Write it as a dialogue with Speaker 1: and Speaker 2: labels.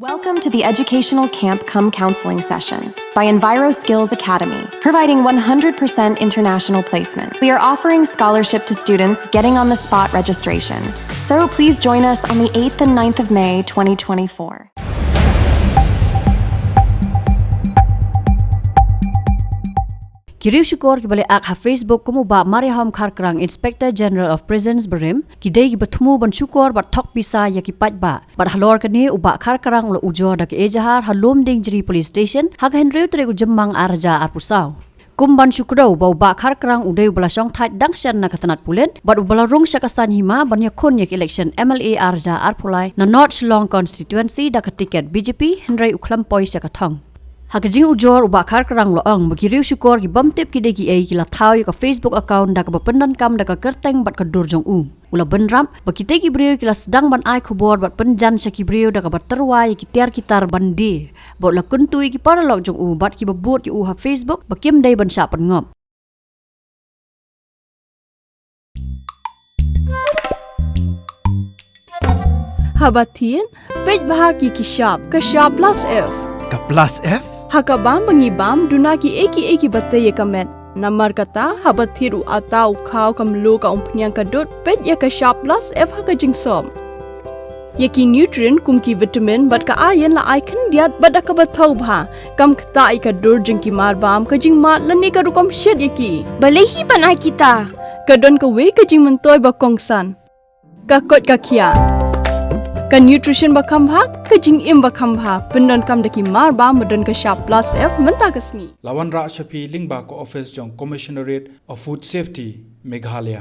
Speaker 1: Welcome to the Educational Camp Come Counseling Session by Enviro Skills Academy, providing 100% international placement. We are offering scholarship to students getting on the spot registration. So please join us on the 8th and 9th of May 2024.
Speaker 2: Kyrwoh shukor ki balik ak ha Facebook kumu ba Bah Kharkrang Inspector General of Prisons berim kidai ki bertemu ban shukor bat thok pisa ya ki pat ba bat halor kani u Bah Kharkrang lo ujor da ki ejahar halom ding jeri police station hak henreu tre ku jemang arja arpusau kum ban shukro ba Bah Kharkrang udai bala song thai dangshan na katanat pulen bat bala rong shakasan hima ban yakun yak election MLA arja arpulai na North Shillong constituency da ka ticket BJP henreu uklampoi shakathong Hakajing ujor Bah Kharkrang loong Kyrwoh shukor ki bamtip ki degi ai ki lathaw ka Facebook account da ka pendan kam da ka kerteng bat ka durjong ula benram bakite ki brio ki sedang ban ai khobor bat penjan saki brio da ka bat terwai ki tiar kitar bandi bot la kuntui ki paralog jong bat ki babut ki ha Facebook bakim dai ban sha pan ngop
Speaker 3: Habatin pej bahagi ki shop ka shop plus F
Speaker 4: Ka plus F?
Speaker 3: Hakabam bangibam dunaki eki batay kamet. Namar kata habathiru atau kau kamlu ka umpnyang kadut pet ya ka shop plus F haka jingsom. Yaki nutrient kum ki vitamin bat ka ayan la icon diat bat ka bathau bha kam kta ka dur jing ki marbam ka jing mat lani ka rukom shed yaki.
Speaker 5: Balehi panai kita.
Speaker 3: Kadon ka we ka jing mentoy ba kongsan. Ka kot ka kia. Ka nutrition bakam bha ka jing im bakam bha pendon kam daki mar ba modon ka shop plus F menta kasni
Speaker 4: Lawan Ra Shafi Lingba ko office jong Commissionerate of Food Safety Meghalaya